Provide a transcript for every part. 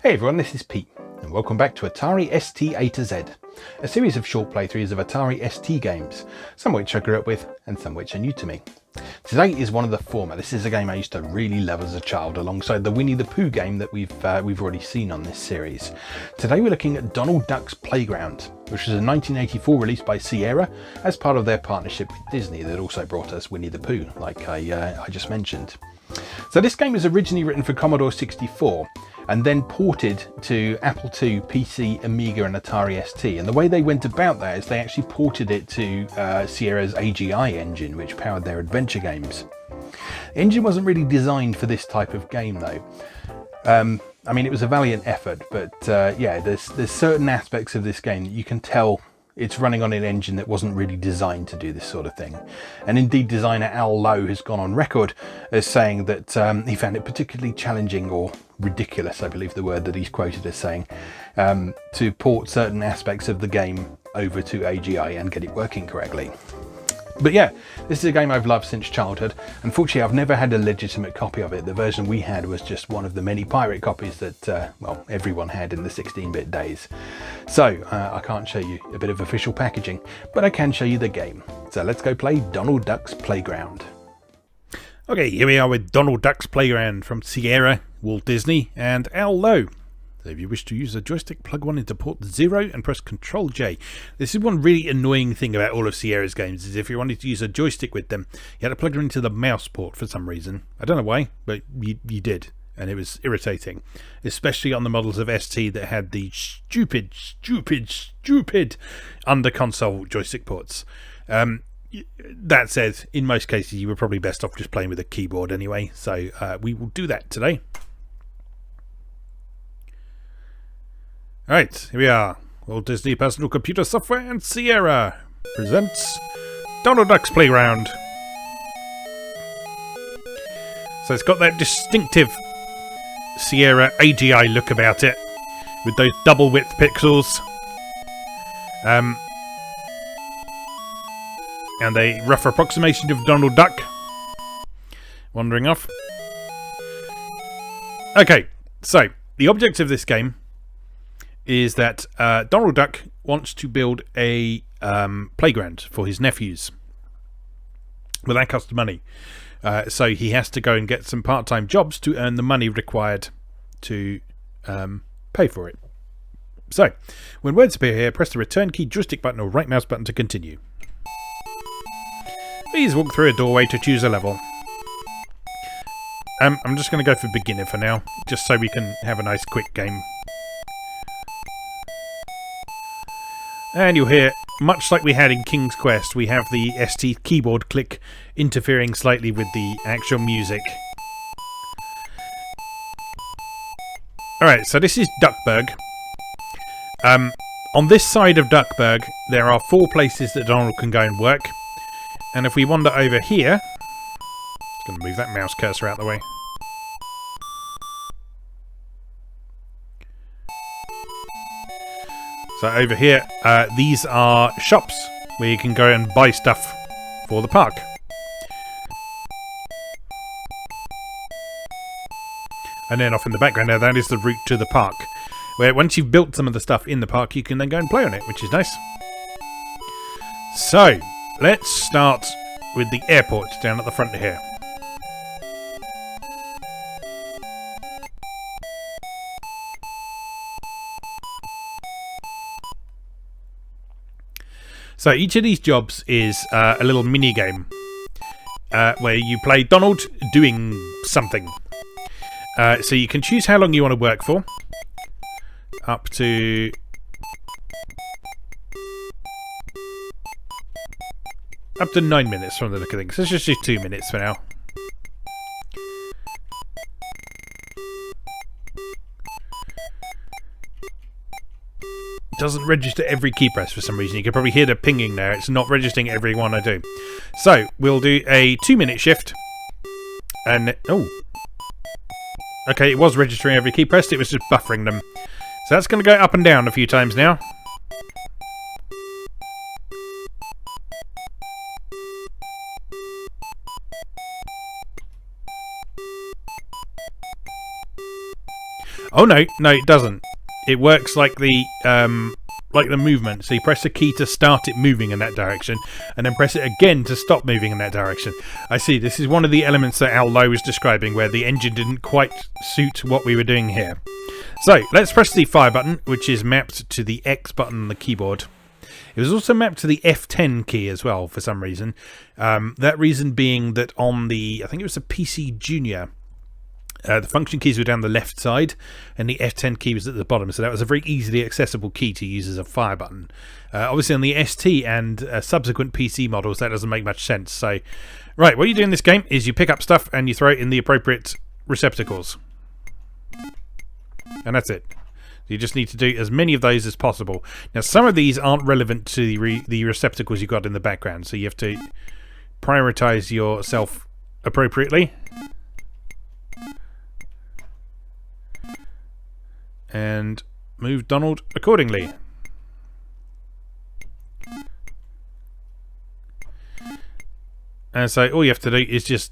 Hey everyone, this is Pete, and welcome back to Atari ST A to Z, a series of short playthroughs of Atari ST games, some which I grew up with and some which are new to me. Today is one of the former. This is a game I used to really love as a child, alongside the Winnie the Pooh game that we've already seen on this series. Today we're looking at Donald Duck's Playground, which was a 1984 release by Sierra as part of their partnership with Disney that also brought us Winnie the Pooh, like I just mentioned. So this game was originally written for Commodore 64 and then ported to Apple II, PC, Amiga and Atari ST. And the way they went about that is they actually ported it to Sierra's AGI engine, which powered their adventure games. The engine wasn't really designed for this type of game though. I mean, it was a valiant effort, but yeah, there's certain aspects of this game that you can tell it's running on an engine that wasn't really designed to do this sort of thing. And indeed, designer Lowe has gone on record as saying that he found it particularly challenging, or ridiculous, I believe the word that he's quoted as saying, to port certain aspects of the game over to AGI and get it working correctly. But yeah, this is a game I've loved since childhood. Unfortunately, I've never had a legitimate copy of it. The version we had was just one of the many pirate copies that, well, everyone had in the 16-bit days. So I can't show you a bit of official packaging, but I can show you the game. So let's go play Donald Duck's Playground. Okay, here we are with Donald Duck's Playground from Sierra, Walt Disney and Lowe. So if you wish to use a joystick, plug one into port 0 and press Ctrl J. This is one really annoying thing about all of Sierra's games, is if you wanted to use a joystick with them, you had to plug them into the mouse port for some reason. I don't know why, but you did, and it was irritating. Especially on the models of ST that had the stupid under console joystick ports. That said, in most cases you were probably best off just playing with a keyboard anyway, so we will do that today. Alright, here we are. Walt Disney Personal Computer Software and Sierra presents Donald Duck's Playground. So it's got that distinctive Sierra AGI look about it, with those double width pixels. And a rough approximation of Donald Duck wandering off. Okay, so the object of this game is that Donald Duck wants to build a playground for his nephews. Well, that costs money. So he has to go and get some part-time jobs to earn the money required to pay for it. So, when words appear here, press the return key, joystick button or right mouse button to continue. Please walk through a doorway to choose a level. I'm just going to go for beginner for now, just so we can have a nice quick game. And you'll hear, much like we had in King's Quest, we have the ST keyboard click interfering slightly with the actual music. Alright, so this is Duckburg. On this side of Duckburg, there are 4 places that Donald can go and work. And if we wander over here, just going to move that mouse cursor out of the way. So over here, these are shops where you can go and buy stuff for the park. And then off in the background there, that is the route to the park, where once you've built some of the stuff in the park, you can then go and play on it, which is nice. So, let's start with the airport down at the front here. So each of these jobs is a little mini game where you play Donald doing something. So you can choose how long you want to work for, up to up to 9 minutes from the look of things. Let's just do 2 minutes for now. It doesn't register every key press for some reason. You can probably hear the pinging there. It's not registering every one I do. So we'll do a 2-minute shift. And oh, okay, it was registering every key pressed. It was just buffering them. So that's going to go up and down a few times now. Oh no, no, it doesn't. It works like the movement. So you press the key to start it moving in that direction, and then press it again to stop moving in that direction. I see. This is one of the elements that Lowe was describing, where the engine didn't quite suit what we were doing here. So let's press the fire button, which is mapped to the X button on the keyboard. It was also mapped to the F10 key as well for some reason. That reason being that on the, I think it was the PC Junior, the function keys were down the left side and the F10 key was at the bottom, so that was a very easily accessible key to use as a fire button. Obviously on the ST and subsequent PC models that doesn't make much sense. So right, what you do in this game is you pick up stuff and you throw it in the appropriate receptacles, and that's it. You just need to do as many of those as possible. Now some of these aren't relevant to the receptacles you've got in the background, so you have to prioritize yourself appropriately. And move Donald accordingly. And so all you have to do is just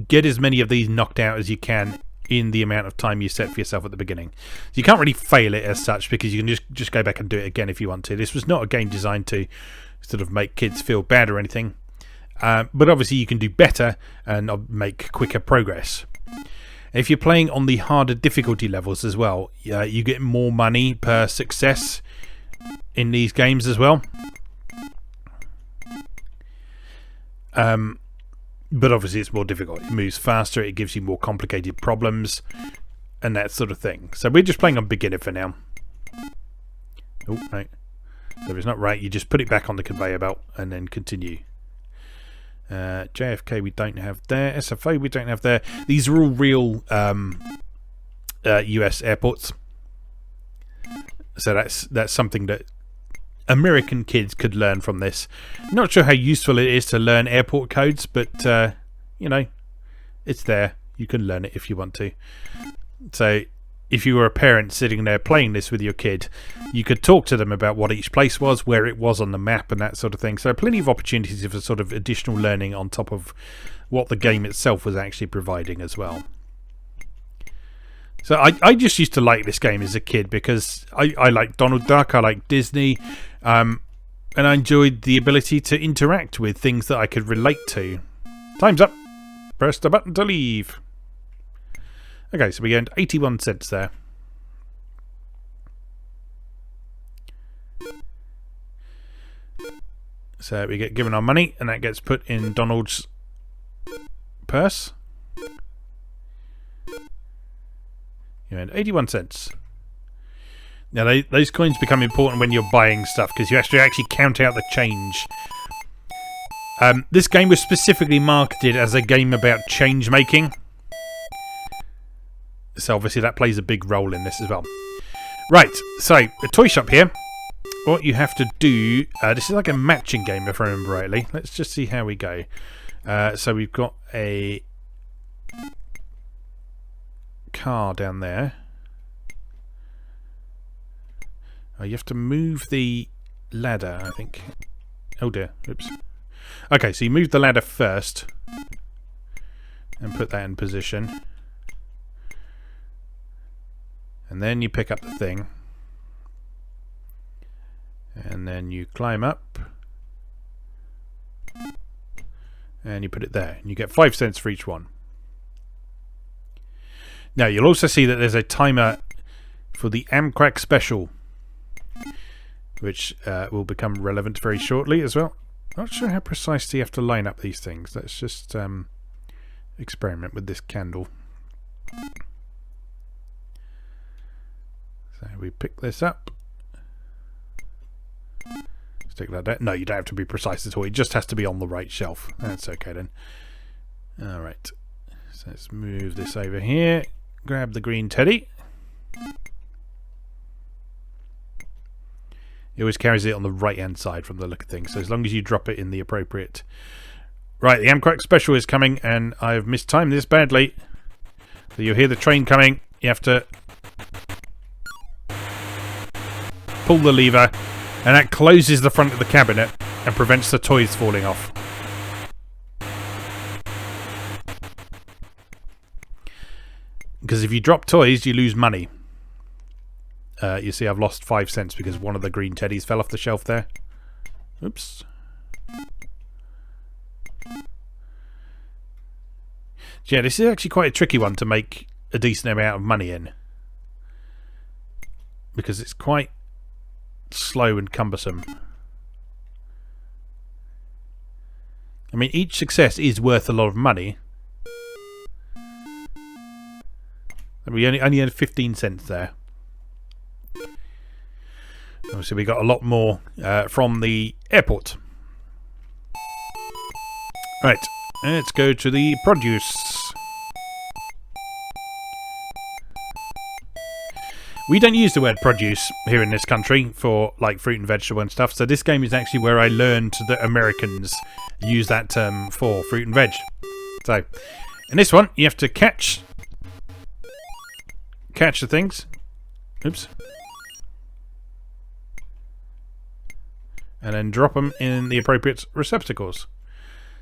get as many of these knocked out as you can in the amount of time you set for yourself at the beginning. So you can't really fail it as such, because you can just go back and do it again if you want to. This was not a game designed to sort of make kids feel bad or anything. But obviously you can do better and make quicker progress. If you're playing on the harder difficulty levels as well, you get more money per success in these games as well. But obviously it's more difficult. It moves faster, it gives you more complicated problems, and that sort of thing. So we're just playing on beginner for now. Oh, no. So if it's not right, you just put it back on the conveyor belt and then continue. JFK we don't have there. SFO we don't have there. These are all real US airports, so that's something that American kids could learn from this. Not sure how useful it is to learn airport codes, but you know, it's there. You can learn it if you want to. So if you were a parent sitting there playing this with your kid, you could talk to them about what each place was, where it was on the map, and that sort of thing. So plenty of opportunities for sort of additional learning on top of what the game itself was actually providing as well. So I just used to like this game as a kid because I like Donald Duck, I like Disney, and I enjoyed the ability to interact with things that I could relate to. Time's up. Press the button to leave. Okay, so we earned 81 cents there. So we get given our money, and that gets put in Donald's purse. You earned 81 cents. Now those coins become important when you're buying stuff, because you actually count out the change. This game was specifically marketed as a game about change making. So obviously that plays a big role in this as well. Right, so a toy shop here. What you have to do, this is like a matching game if I remember rightly. Let's just see how we go. So we've got a car down there. Oh, you have to move the ladder, I think. Oh dear, oops. Okay, so you move the ladder first and put that in position. And then you pick up the thing. And then you climb up. And you put it there. And you get 5 cents for each one. Now you'll also see that there's a timer for the Amcrack Special, which will become relevant very shortly as well. Not sure how precisely you have to line up these things. Let's just experiment with this candle. So we pick this up. Stick that there. No, you don't have to be precise at all. It just has to be on the right shelf. That's okay then. Alright. So let's move this over here. Grab the green teddy. It always carries it on the right hand side from the look of things. So as long as you drop it in the appropriate... Right, the Amcrack Special is coming, and I've mistimed this badly. So you'll hear the train coming. You have to pull the lever, and that closes the front of the cabinet and prevents the toys falling off. Because if you drop toys, you lose money. you see I've lost 5 cents because one of the green teddies fell off the shelf there. Oops. Yeah, this is actually quite a tricky one to make a decent amount of money in, because it's quite slow and cumbersome. I mean, each success is worth a lot of money. And we only had 15 cents there. Obviously, we got a lot more from the airport. Right, let's go to the produce. We don't use the word produce here in this country for like fruit and vegetable and stuff, so this game is actually where I learned that Americans use that term for fruit and veg. So, in this one, you have to catch the things. Oops. And then drop them in the appropriate receptacles.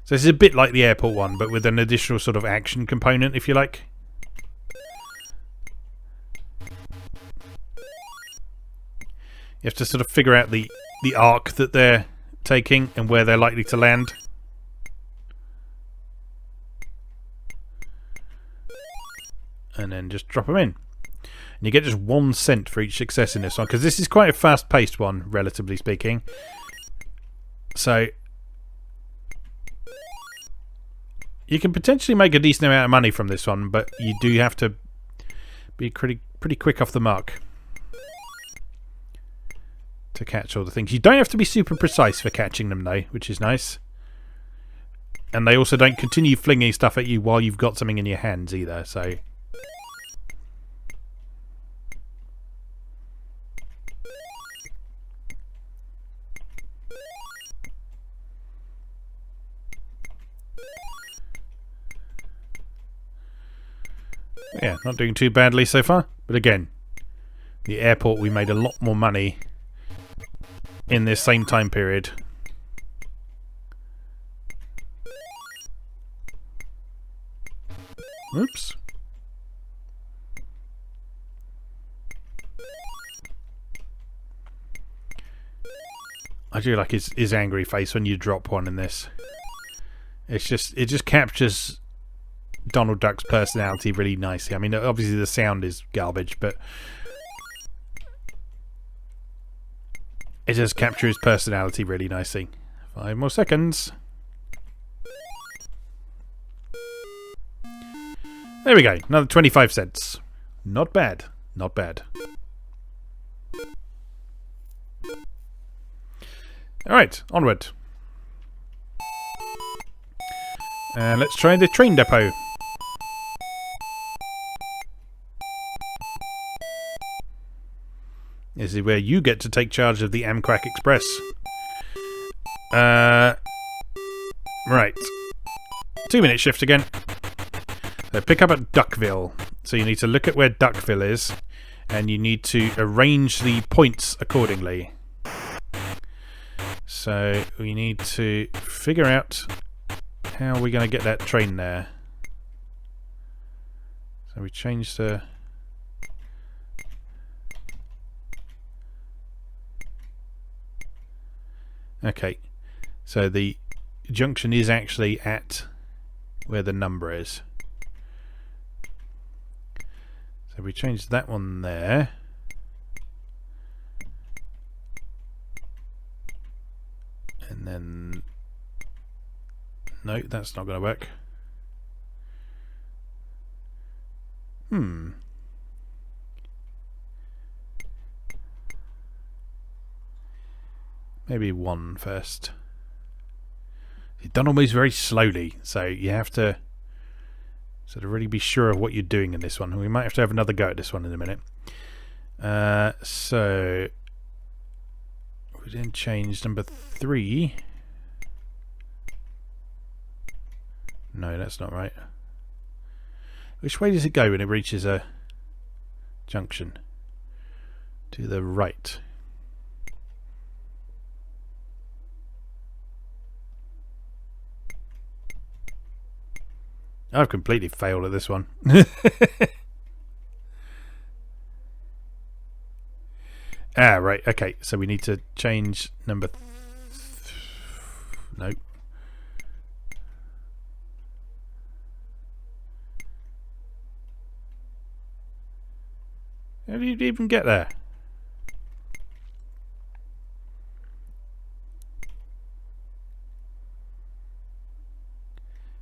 So this is a bit like the airport one, but with an additional sort of action component, if you like. You have to sort of figure out the arc that they're taking and where they're likely to land. And then just drop them in. And you get just 1 cent for each success in this one, because this is quite a fast-paced one, relatively speaking. So you can potentially make a decent amount of money from this one, but you do have to be pretty quick off the mark to catch all the things. You don't have to be super precise for catching them though, which is nice. And they also don't continue flinging stuff at you while you've got something in your hands either, so... Yeah, not doing too badly so far. But again, the airport, we made a lot more money in this same time period. Oops. I do like his angry face when you drop one in this. It just captures Donald Duck's personality really nicely. I mean, obviously the sound is garbage, but it does capture his personality really nicely. 5 more seconds. There we go. Another 25 cents. Not bad. Not bad. Alright, onward. And let's try the train depot. This is where you get to take charge of the Amtrak Express. Right. 2-minute shift again. So pick up at Duckville. So you need to look at where Duckville is, and you need to arrange the points accordingly. So we need to figure out how we're going to get that train there. So we change the... Okay, so the junction is actually at where the number is. So we change that one there. And then... No, that's not going to work. Maybe 1 first. It's done almost very slowly, so you have to sort of really be sure of what you're doing in this one. We might have to have another go at this one in a minute. So we then change number 3. No, that's not right. Which way does it go when it reaches a junction? To the right. I've completely failed at this one. Ah, right. Okay, so we need to change number... No. How did you even get there?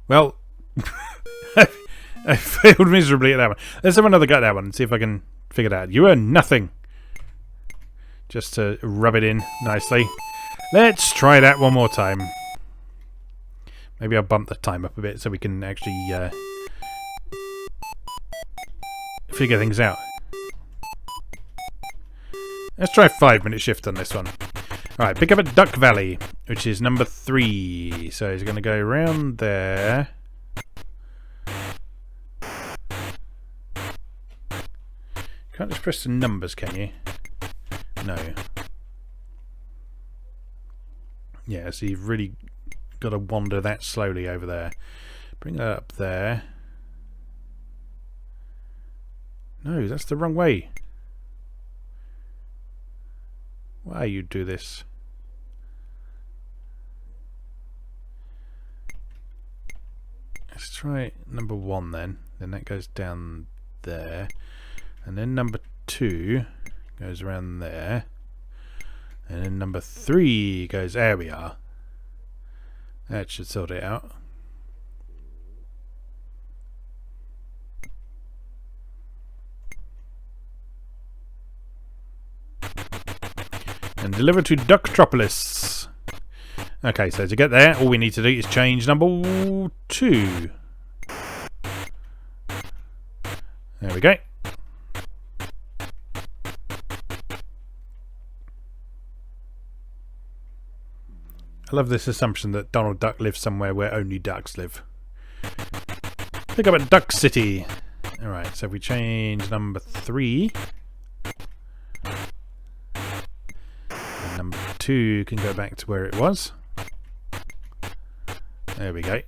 Well, I failed miserably at that one. Let's have another go at that one and see if I can figure it out. You earn nothing. Just to rub it in nicely. Let's try that one more time. Maybe I'll bump the time up a bit so we can actually figure things out. Let's try 5-minute shift on this one. Alright, pick up at Duck Valley, which is number 3. So he's going to go around there. Can't just press the numbers, can you? No. Yeah, so you've really got to wander that slowly over there. Bring that up there. No, that's the wrong way. Why you do this? Let's try number 1 then. Then that goes down there. And then number 2 goes around there. And then number 3 goes... There we are. That should sort it out. And deliver to Ducktropolis. Okay, so to get there, all we need to do is change number 2. There we go. I love this assumption that Donald Duck lives somewhere where only ducks live. Pick up at Duck City. Alright, so if we change number 3... Number 2 can go back to where it was. There we go.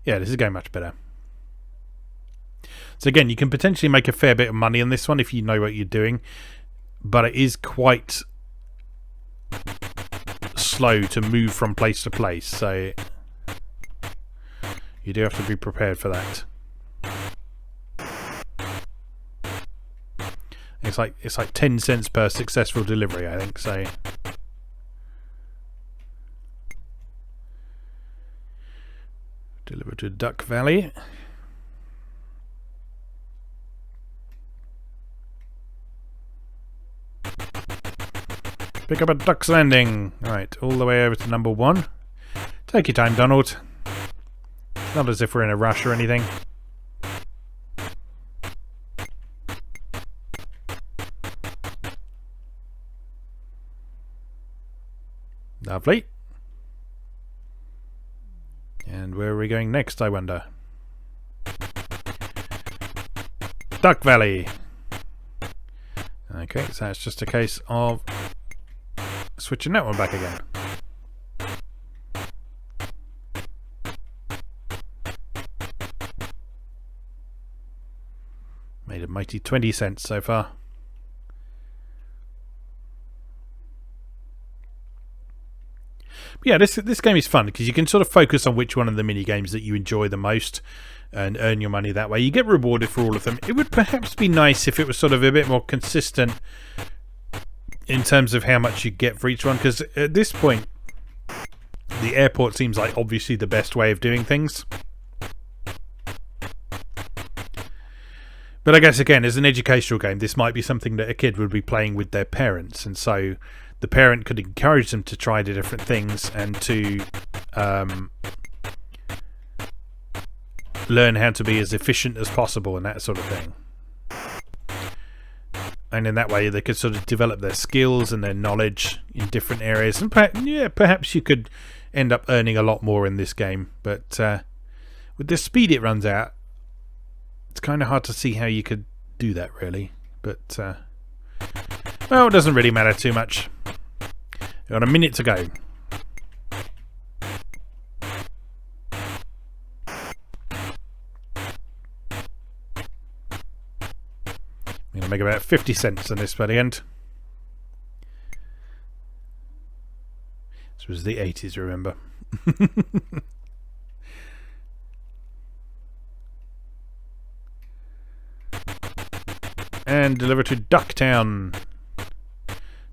Yeah, this is going much better. So again, you can potentially make a fair bit of money on this one if you know what you're doing, but it is quite slow to move from place to place, so you do have to be prepared for that. It's like 10 cents per successful delivery, I think, so deliver to Duck Valley. Pick up at Duck's Landing. Right, all the way over to number 1. Take your time, Donald. It's not as if we're in a rush or anything. Lovely. And where are we going next, I wonder? Duck Valley. Okay, so it's just a case of switching that one back again. Made a mighty 20 cents so far. Yeah, this game is fun because you can sort of focus on which one of the mini games that you enjoy the most and earn your money that way. You get rewarded for all of them. It would perhaps be nice if it was sort of a bit more consistent in terms of how much you get for each one, because at this point the airport seems like obviously the best way of doing things. But I guess again, as an educational game, this might be something that a kid would be playing with their parents, and so the parent could encourage them to try the different things and to learn how to be as efficient as possible and that sort of thing. And in that way they could sort of develop their skills and their knowledge in different areas, and perhaps you could end up earning a lot more in this game, but with the speed it runs out, it's kind of hard to see how you could do that really. But well, it doesn't really matter too much. We've got a minute to go. I'm going to make about 50 cents on this by the end. This was the 80s, remember? And deliver to Ducktown.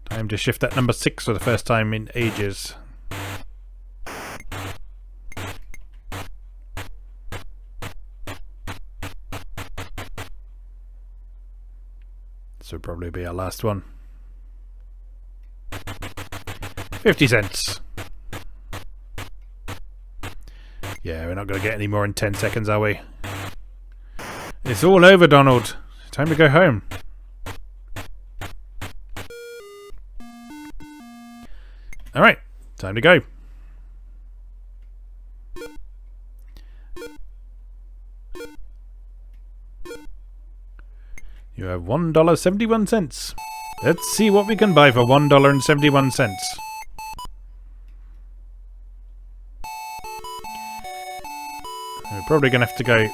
Time to shift that number 6 for the first time in ages. This will probably be our last one. 50 cents. Yeah, we're not going to get any more in 10 seconds, are we? It's all over, Donald. Time to go home. Alright, time to go. You have $1.71. Let's see what we can buy for $1.71. We're probably going to have to go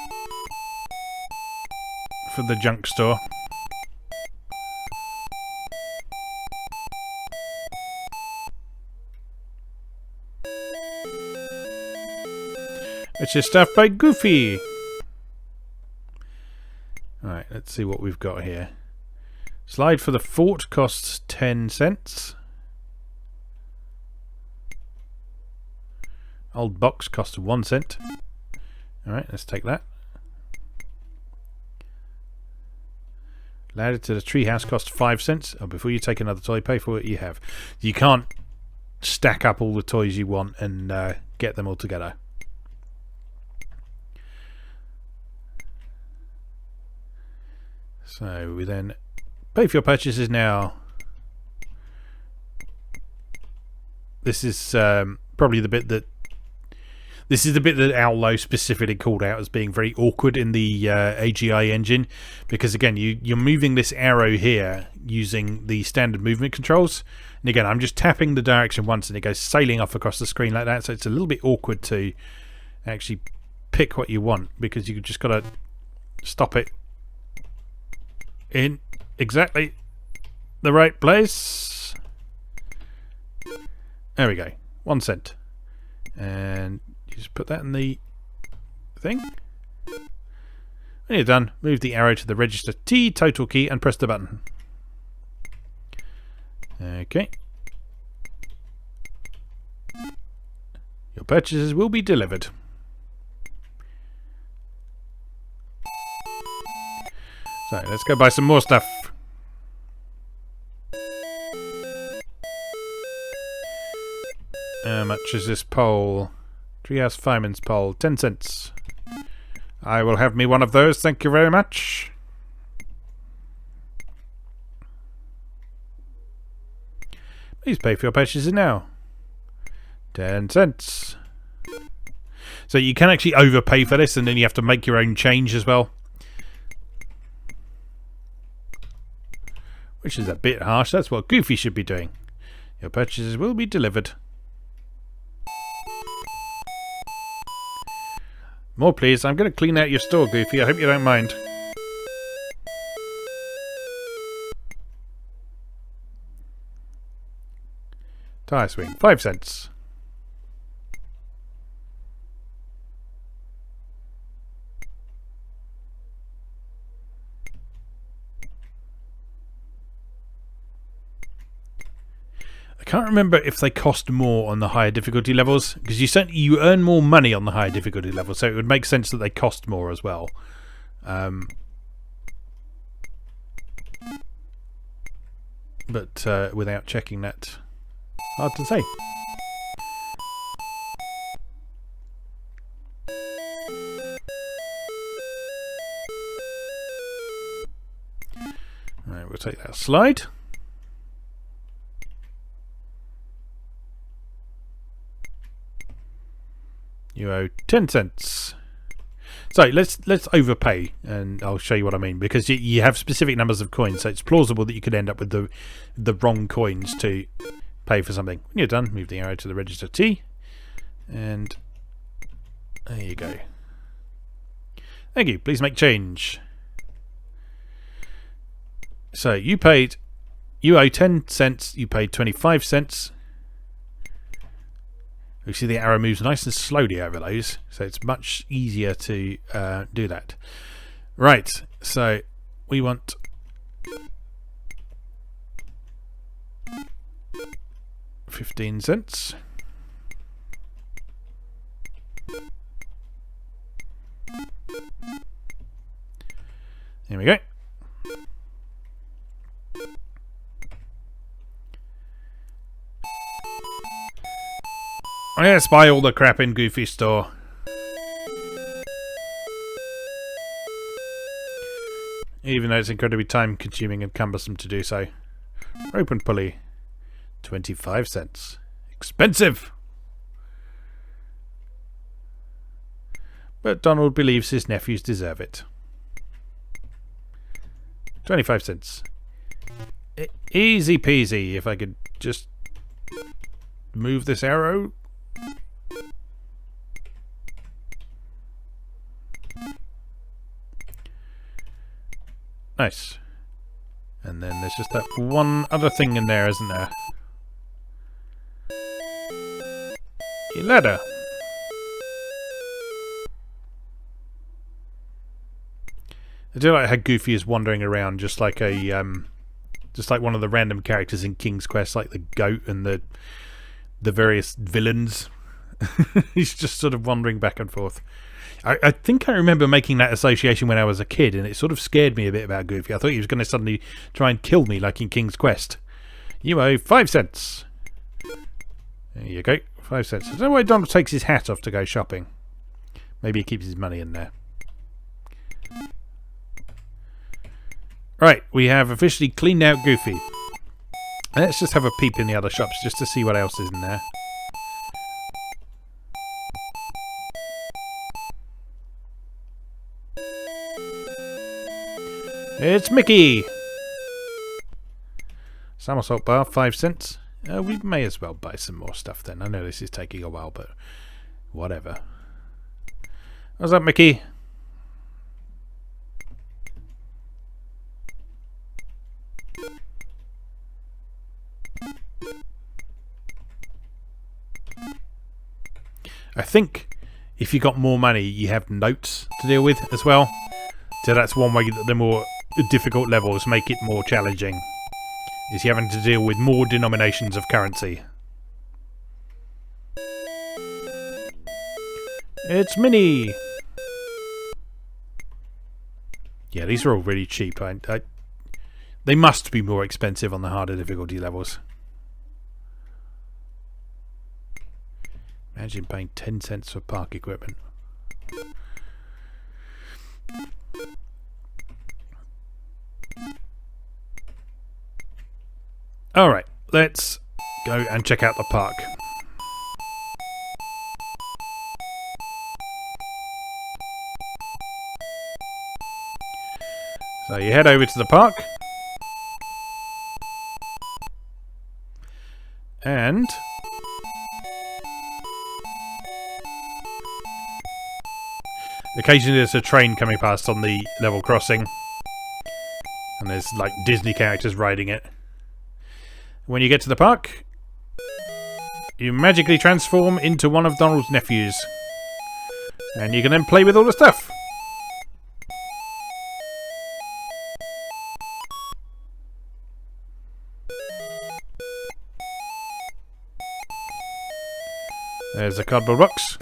for the junk store. Which is stuff by Goofy. Alright, let's see what we've got here. Slide for the fort costs 10 cents. Old box costs 1 cent. Alright, let's take that. Ladder to the treehouse costs 5 cents. Oh, before you take another toy, pay for what you have. You can't stack up all the toys you want and get them all together. So we then pay for your purchases now. This is probably the bit that Al Lowe specifically called out as being very awkward in the AGI engine, because again you're moving this arrow here using the standard movement controls, and again I'm just tapping the direction once and it goes sailing off across the screen like that, so it's a little bit awkward to actually pick what you want, because you just got to stop it in exactly the right place. There we go, 1 cent, and you just put that in the thing. When you're done, move the arrow to the register T total key and press the button. Okay, your purchases will be delivered. So let's go buy some more stuff. How much is this pole? Treehouse Fireman's pole, 10 cents. I will have me one of those, thank you very much. Please pay for your purchases now. 10 cents. So you can actually overpay for this, and then you have to make your own change as well, which is a bit harsh. That's what Goofy should be doing. Your purchases will be delivered. More please. I'm going to clean out your store, Goofy. I hope you don't mind. Tire swing, 5 cents. I can't remember if they cost more on the higher difficulty levels, because you earn more money on the higher difficulty levels, so it would make sense that they cost more as well. But without checking that, hard to say. Right, we'll take that slide. You owe 10 cents. So let's overpay, and I'll show you what I mean, because you have specific numbers of coins, so it's plausible that you could end up with the wrong coins to pay for something. When you're done, move the arrow to the register T, and there you go. Thank you. Please make change. So you owe 10 cents, you paid 25 cents. You see the arrow moves nice and slowly over those, so it's much easier to do that. Right, so we want $0.15. Here we go. Let's buy all the crap in Goofy's store. Even though it's incredibly time consuming and cumbersome to do so. Rope and pulley. 25 cents. Expensive! But Donald believes his nephews deserve it. 25 cents. Easy peasy. If I could just move this arrow. Nice. And then there's just that one other thing in there, isn't there? A ladder. I do like how Goofy is wandering around just like one of the random characters in King's Quest, like the goat and the various villains. He's just sort of wandering back and forth. I think I remember making that association when I was a kid, and it sort of scared me a bit about Goofy. I thought he was going to suddenly try and kill me like in King's Quest. You owe 5 cents. There you go, 5 cents. I don't know why Donald takes his hat off to go shopping. Maybe he keeps his money in there. Right, we have officially cleaned out Goofy. Let's just have a peep in the other shops just to see what else is in there. It's Mickey! Somersault bar, 5 cents. We may as well buy some more stuff then. I know this is taking a while, but whatever. What's up, Mickey? I think if you got more money, you have notes to deal with as well. So that's one way that the more difficult levels make it more challenging. Is you having to deal with more denominations of currency. It's Minnie! Yeah, these are all really cheap. They must be more expensive on the harder difficulty levels. Imagine paying 10 cents for park equipment. Alright, let's go and check out the park. So you head over to the park. And occasionally there's a train coming past on the level crossing. And there's like Disney characters riding it. When you get to the park, you magically transform into one of Donald's nephews. And you can then play with all the stuff. There's a cardboard box.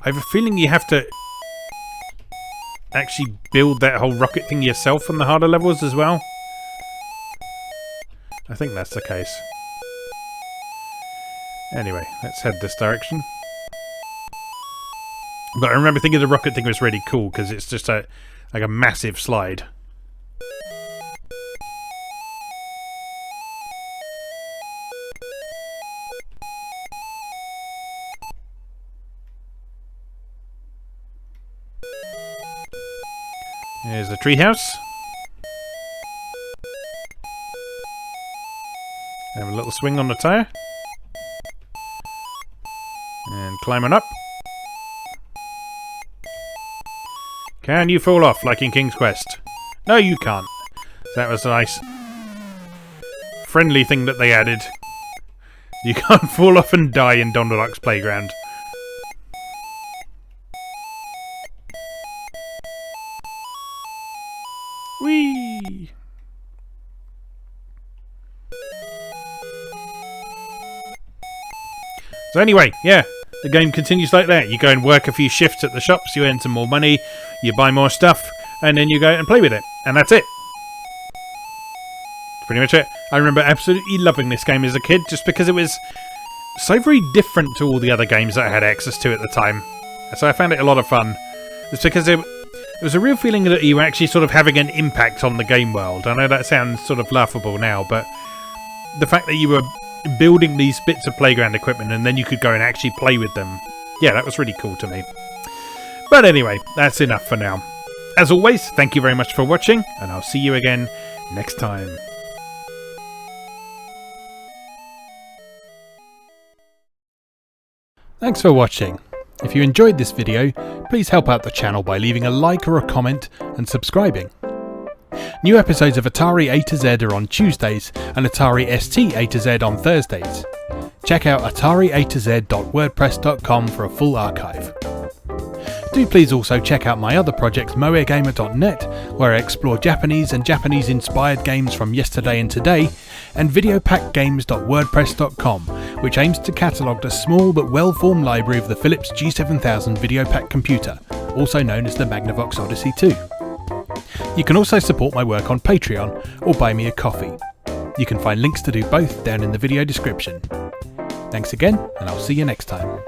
I have a feeling you have to actually build that whole rocket thing yourself on the harder levels as well. I think that's the case. Anyway, let's head this direction. But I remember thinking the rocket thing was really cool because it's just like a massive slide. Here's the treehouse. Have a little swing on the tire. climb on up. Can you fall off like in King's Quest? No, you can't. That was a nice friendly thing that they added. You can't fall off and die in Donald Duck's playground. Whee! So anyway, yeah, the game continues like that. You go and work a few shifts at the shops, you earn some more money, you buy more stuff, and then you go and play with it. And that's it. Pretty much it. I remember absolutely loving this game as a kid just because it was so very different to all the other games that I had access to at the time. So I found it a lot of fun. It's because it was a real feeling that you were actually sort of having an impact on the game world. I know that sounds sort of laughable now, but the fact that you were building these bits of playground equipment and then you could go and actually play with them, yeah, that was really cool to me. But anyway, that's enough for now. As always, thank you very much for watching, and I'll see you again next time. Thanks for watching. If you enjoyed this video, please help out the channel by leaving a like or a comment and subscribing. New episodes of Atari A to Z are on Tuesdays and Atari ST A to Z on Thursdays. Check out atariatoz.wordpress.com for a full archive. Do please also check out my other projects moegamer.net, where I explore Japanese and Japanese-inspired games from yesterday and today, and videopackgames.wordpress.com, which aims to catalogue the small but well-formed library of the Philips G7000 Videopack computer, also known as the Magnavox Odyssey 2. You can also support my work on Patreon or buy me a coffee. You can find links to do both down in the video description. Thanks again, and I'll see you next time.